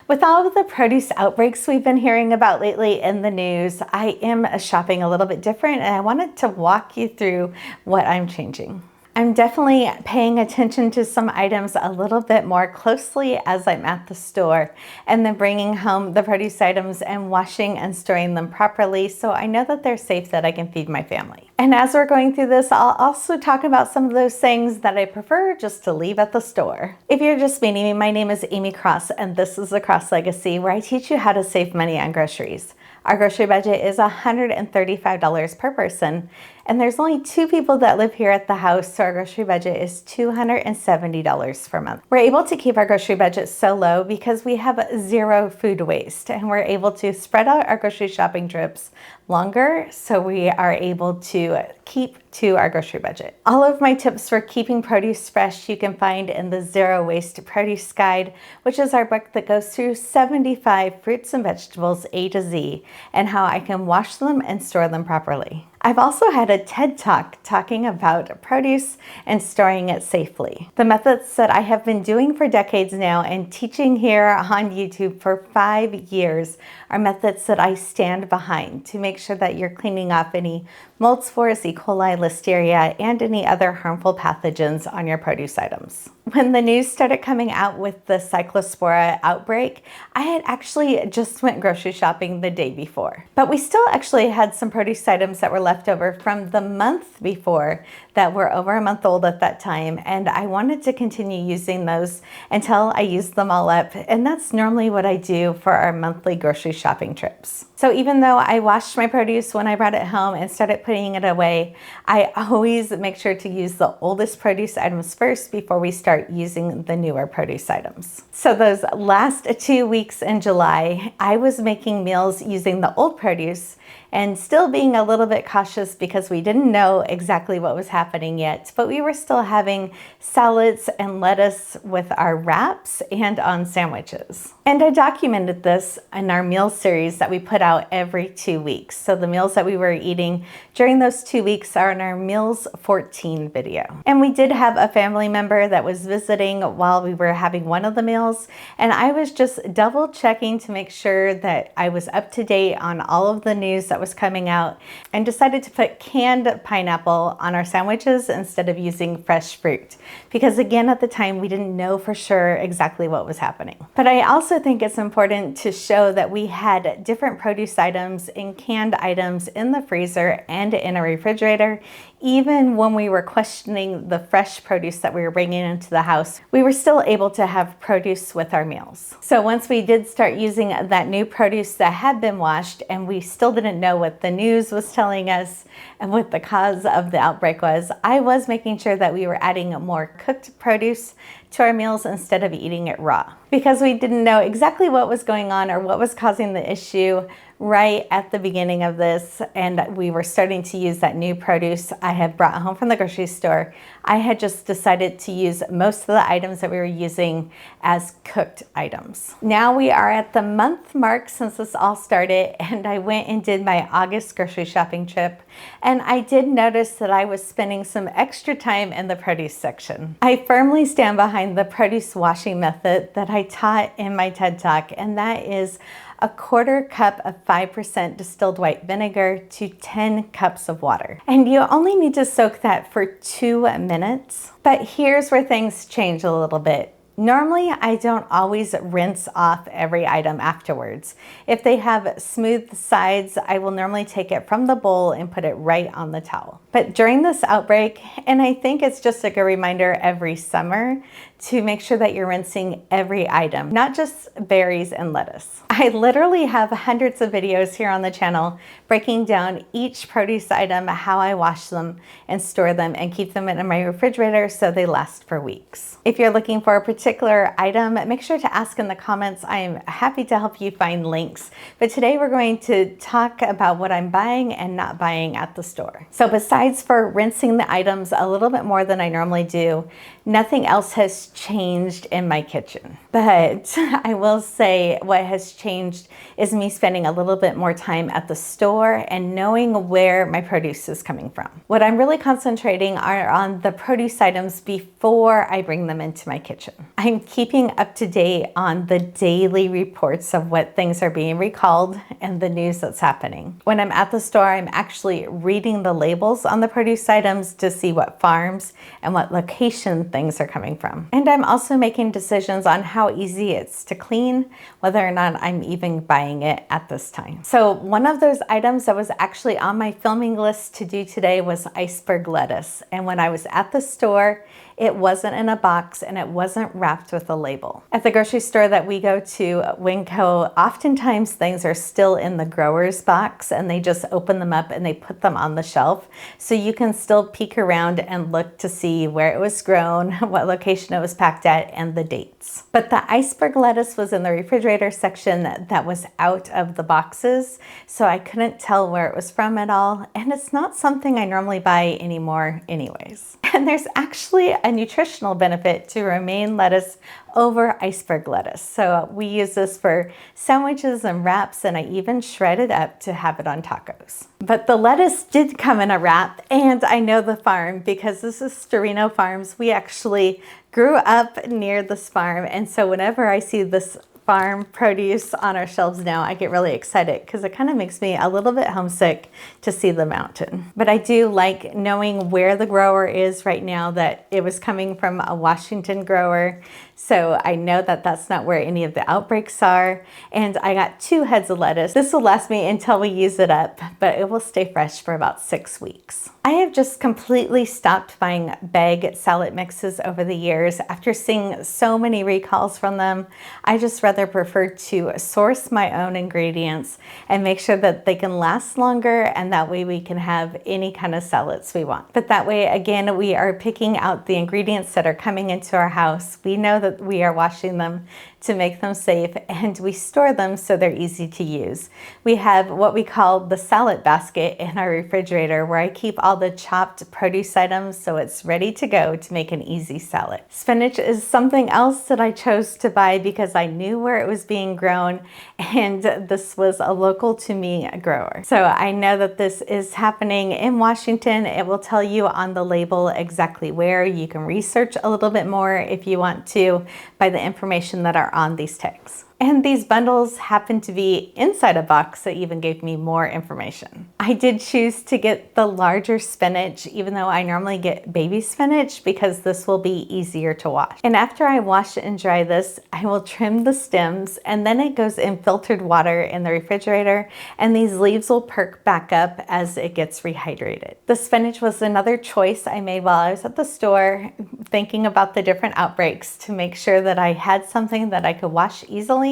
With all of the produce outbreaks we've been hearing about lately in the news, I am shopping a little bit different, and I wanted to walk you through what I'm changing. I'm definitely paying attention to some items a little bit more closely as I'm at the store, and then bringing home the produce items and washing and storing them properly so I know that they're safe, that I can feed my family. And as we're going through this, I'll also talk about some of those things that I prefer just to leave at the store. If you're just meeting me, my name is Amy Cross, and this is The Cross Legacy, where I teach you how to save money on groceries. Our grocery budget is $135 per person, and there's only 2 people that live here at the house, so our grocery budget is $270 per month. We're able to keep our grocery budget so low because we have 0 food waste, and we're able to spread out our grocery shopping trips longer, so we are able to keep to our grocery budget. All of my tips for keeping produce fresh you can find in the Zero Waste Produce Guide, which is our book that goes through 75 fruits and vegetables A to Z and how I can wash them and store them properly. I've also had a TED Talk talking about produce and storing it safely. The methods that I have been doing for decades now and teaching here on YouTube for 5 years are methods that I stand behind to make sure that you're cleaning off any mold spores, E. coli, listeria, and any other harmful pathogens on your produce items. When the news started coming out with the cyclospora outbreak, I had actually just went grocery shopping the day before. But we still actually had some produce items that were left over from the month before that were over a month old at that time, and I wanted to continue using those until I used them all up, and that's normally what I do for our monthly grocery shopping trips. So even though I washed my produce when I brought it home and started putting it away, I always make sure to use the oldest produce items first before we start using the newer produce items. So those last 2 weeks in July, I was making meals using the old produce and still being a little bit cautious because we didn't know exactly what was happening yet, but we were still having salads and lettuce with our wraps and on sandwiches. And I documented this in our meal series that we put out every 2 weeks. So the meals that we were eating during those 2 weeks are in our Meals 14 video. And we did have a family member that was visiting while we were having one of the meals, and I was just double checking to make sure that I was up to date on all of the news that was coming out, and decided to put canned pineapple on our sandwiches instead of using fresh fruit, because again, at the time we didn't know for sure exactly what was happening. But I also think it's important to show that we had different produce items and canned items in the freezer and in a refrigerator. Even when we were questioning the fresh produce that we were bringing into the house, we were still able to have produce with our meals. So once we did start using that new produce that had been washed, and we still didn't know what the news was telling us and what the cause of the outbreak was, I was making sure that we were adding more cooked produce to our meals instead of eating it raw, because we didn't know exactly what was going on or what was causing the issue right at the beginning of this, and we were starting to use that new produce I had brought home from the grocery store. I had just decided to use most of the items that we were using as cooked items. Now we are at the month mark since this all started, and I went and did my August grocery shopping trip, and I did notice that I was spending some extra time in the produce section. I firmly stand behind the produce washing method that I taught in my TED Talk, and that is a 1/4 cup of 5% distilled white vinegar to 10 cups of water. And you only need to soak that for 2 minutes. But here's where things change a little bit. Normally, I don't always rinse off every item afterwards. If they have smooth sides, I will normally take it from the bowl and put it right on the towel. But during this outbreak, and I think it's just like a reminder every summer, to make sure that you're rinsing every item, not just berries and lettuce. I literally have hundreds of videos here on the channel breaking down each produce item, how I wash them and store them and keep them in my refrigerator so they last for weeks. If you're looking for a particular item, make sure to ask in the comments. I am happy to help you find links. But today we're going to talk about what I'm buying and not buying at the store. So besides for rinsing the items a little bit more than I normally do, nothing else has has changed in my kitchen. But I will say what has changed is me spending a little bit more time at the store and knowing where my produce is coming from. What I'm really concentrating on the produce items before I bring them into my kitchen. I'm keeping up to date on the daily reports of what things are being recalled and the news that's happening. When I'm at the store, I'm actually reading the labels on the produce items to see what farms and what location things are coming from. And I'm also making decisions on how easy it's to clean, whether or not I'm even buying it at this time. So one of those items that was actually on my filming list to do today was iceberg lettuce. And when I was at the store, it wasn't in a box and it wasn't wrapped with a label. At the grocery store that we go to, Winco, oftentimes things are still in the grower's box and they just open them up and they put them on the shelf. So you can still peek around and look to see where it was grown, what location it was packed at, and the dates. But the iceberg lettuce was in the refrigerator section that was out of the boxes, so I couldn't tell where it was from at all. And it's not something I normally buy anymore anyways. And there's actually a nutritional benefit to romaine lettuce over iceberg lettuce. So we use this for sandwiches and wraps, and I even shred it up to have it on tacos. But the lettuce did come in a wrap, and I know the farm because this is Storino Farms. We actually grew up near this farm, and so whenever I see this farm produce on our shelves now, I get really excited because it kind of makes me a little bit homesick to see the mountain. But I do like knowing where the grower is right now, that it was coming from a Washington grower. So I know that that's not where any of the outbreaks are. And I got 2 heads of lettuce. This will last me until we use it up, but it will stay fresh for about 6 weeks. I have just completely stopped buying bag salad mixes over the years. After seeing so many recalls from them, I just rather prefer to source my own ingredients and make sure that they can last longer, and that way we can have any kind of salads we want. But that way, again, we are picking out the ingredients that are coming into our house. We know that we are washing them to make them safe, and we store them so they're easy to use. We have what we call the salad basket in our refrigerator, where I keep all the chopped produce items so it's ready to go to make an easy salad. Spinach is something else that I chose to buy because I knew where it was being grown, and this was a local to me grower. So I know that this is happening in Washington. It will tell you on the label exactly where. You can research a little bit more if you want to by the information that are on these tags. And these bundles happen to be inside a box that even gave me more information. I did choose to get the larger spinach, even though I normally get baby spinach, because this will be easier to wash. And after I wash and dry this, I will trim the stems, and then it goes in filtered water in the refrigerator, and these leaves will perk back up as it gets rehydrated. The spinach was another choice I made while I was at the store, thinking about the different outbreaks to make sure that I had something that I could wash easily.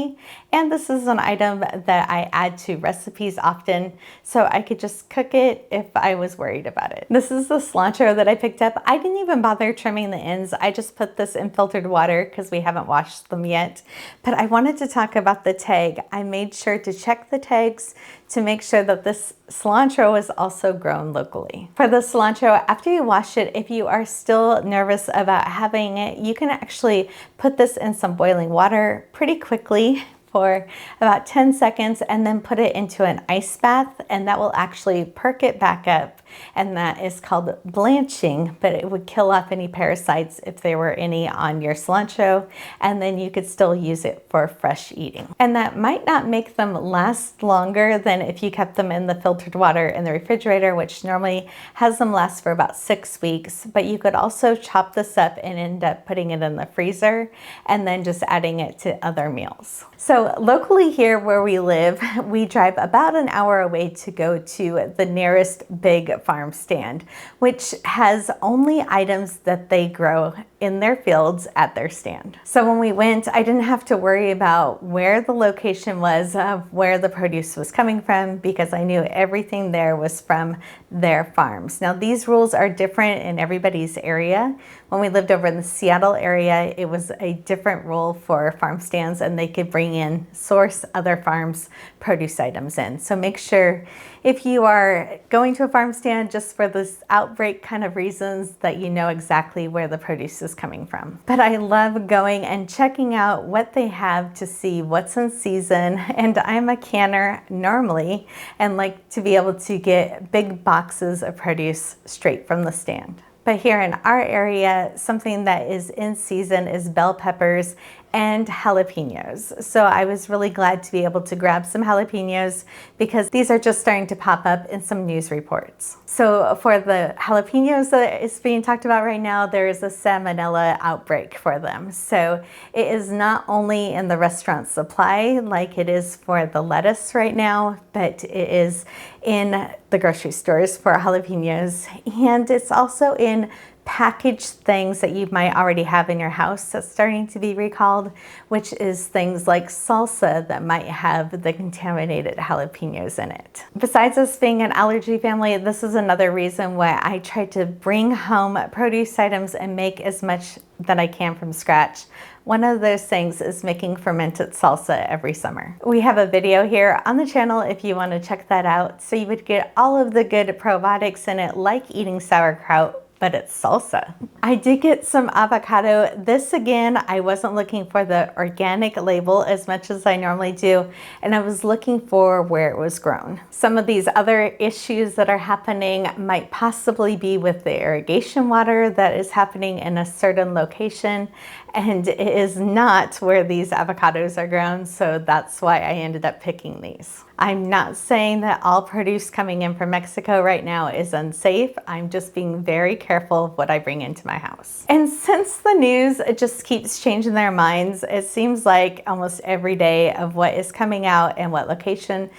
And this is an item that I add to recipes often, so I could just cook it if I was worried about it. This is the cilantro that I picked up. I didn't even bother trimming the ends. I just put this in filtered water because we haven't washed them yet. But I wanted to talk about the tag. I made sure to check the tags to make sure that this cilantro is also grown locally. For the cilantro, after you wash it, if you are still nervous about having it, you can actually put this in some boiling water pretty quickly for about 10 seconds and then put it into an ice bath, and that will actually perk it back up, and that is called blanching, but it would kill off any parasites if there were any on your cilantro, and then you could still use it for fresh eating. And that might not make them last longer than if you kept them in the filtered water in the refrigerator, which normally has them last for about 6 weeks, but you could also chop this up and end up putting it in the freezer and then just adding it to other meals. So locally here where we live, we drive about an hour away to go to the nearest big farm stand, which has only items that they grow in their fields at their stand. So when we went, I didn't have to worry about where the location was of where the produce was coming from, because I knew everything there was from their farms. Now these rules are different in everybody's area. When we lived over in the Seattle area, it was a different rule for farm stands, and they could bring in, source other farms' produce items in. So make sure if you are going to a farm stand just for this outbreak kind of reasons that you know exactly where the produce is is coming from. But I love going and checking out what they have to see what's in season. And I'm a canner normally and like to be able to get big boxes of produce straight from the stand. But here in our area, something that is in season is bell peppers and jalapeños. So I was really glad to be able to grab some jalapeños because these are just starting to pop up in some news reports. So for the jalapeños that is being talked about right now, there is a salmonella outbreak for them. So it is not only in the restaurant supply like it is for the lettuce right now, but it is in the grocery stores for jalapeños, and it's also in packaged things that you might already have in your house that's starting to be recalled, which is things like salsa that might have the contaminated jalapeños in it. Besides us being an allergy family, this is another reason why I try to bring home produce items and make as much that I can from scratch. One of those things is making fermented salsa every summer. We have a video here on the channel if you want to check that out, so you would get all of the good probiotics in it, like eating sauerkraut, but it's salsa. I did get some avocado. This again, I wasn't looking for the organic label as much as I normally do, and I was looking for where it was grown. Some of these other issues that are happening might possibly be with the irrigation water that is happening in a certain location, and it is not where these avocados are grown, so that's why I ended up picking these. I'm not saying that all produce coming in from Mexico right now is unsafe. I'm just being very careful of what I bring into my house. And since the news just keeps changing their minds, it seems like almost every day of what is coming out and what location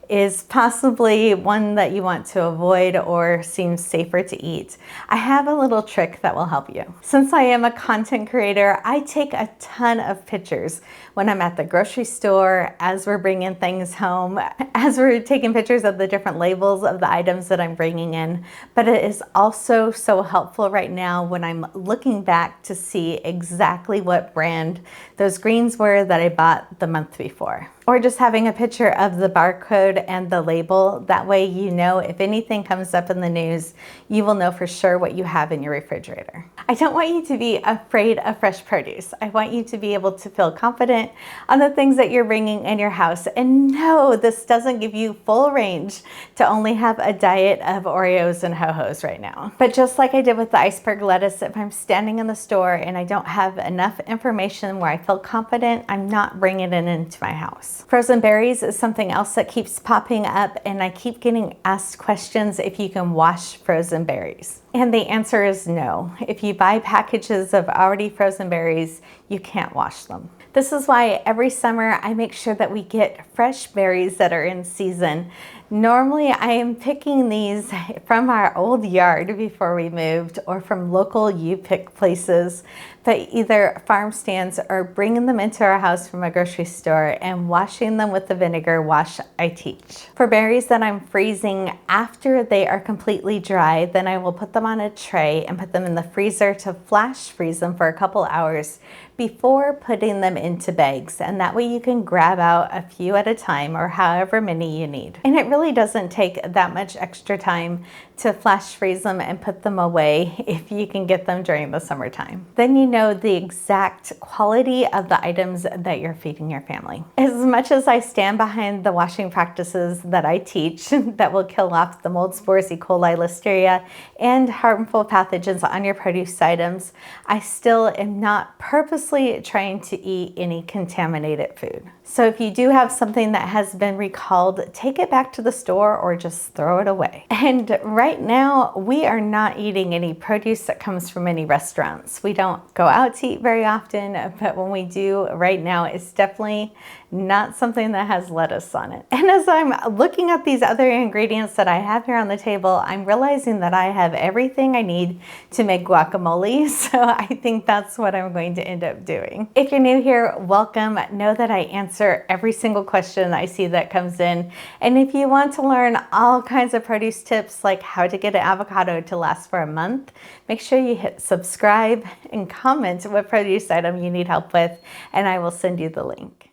is possibly one that you want to avoid or seems safer to eat, I have a little trick that will help you. Since I am a content creator, I take a ton of pictures when I'm at the grocery store, as we're bringing things home, as we're taking pictures of the different labels of the items that I'm bringing in. But it is also so helpful right now when I'm looking back to see exactly what brand those greens were that I bought the month before. Or just having a picture of the barcode and the label. That way you know if anything comes up in the news, you will know for sure what you have in your refrigerator. I don't want you to be afraid of fresh produce. I want you to be able to feel confident on the things that you're bringing in your house. And no, this doesn't give you full range to only have a diet of Oreos and Ho-Hos right now. But just like I did with the iceberg lettuce, if I'm standing in the store and I don't have enough information where I feel confident, I'm not bringing it into my house. Frozen berries is something else that keeps popping up, and I keep getting asked questions if you can wash frozen berries. And the answer is no. If you buy packages of already frozen berries, you can't wash them. This is why every summer I make sure that we get fresh berries that are in season. Normally I am picking these from our old yard before we moved, or from local you-pick places, but either farm stands or bringing them into our house from a grocery store and washing them with the vinegar wash I teach. For berries that I'm freezing after they are completely dry, then I will put them on a tray and put them in the freezer to flash freeze them for a couple hours before putting them into bags, and that way you can grab out a few at a time or however many you need. And it really doesn't take that much extra time to flash freeze them and put them away if you can get them during the summertime. Then you know the exact quality of the items that you're feeding your family. As much as I stand behind the washing practices that I teach that will kill off the mold spores, E. coli, listeria, and harmful pathogens on your produce items, I still am not purposely trying to eat any contaminated food. So if you do have something that has been recalled, take it back to the store or just throw it away. And right now, we are not eating any produce that comes from any restaurants. We don't go out to eat very often, but when we do right now, it's definitely not something that has lettuce on it. And as I'm looking at these other ingredients that I have here on the table, I'm realizing that I have everything I need to make guacamole. So I think that's what I'm going to end up doing. If you're new here, welcome. Know that I answer every single question I see that comes in. And if you want to learn all kinds of produce tips, like how to get an avocado to last for a month, make sure you hit subscribe and comment what produce item you need help with, and I will send you the link.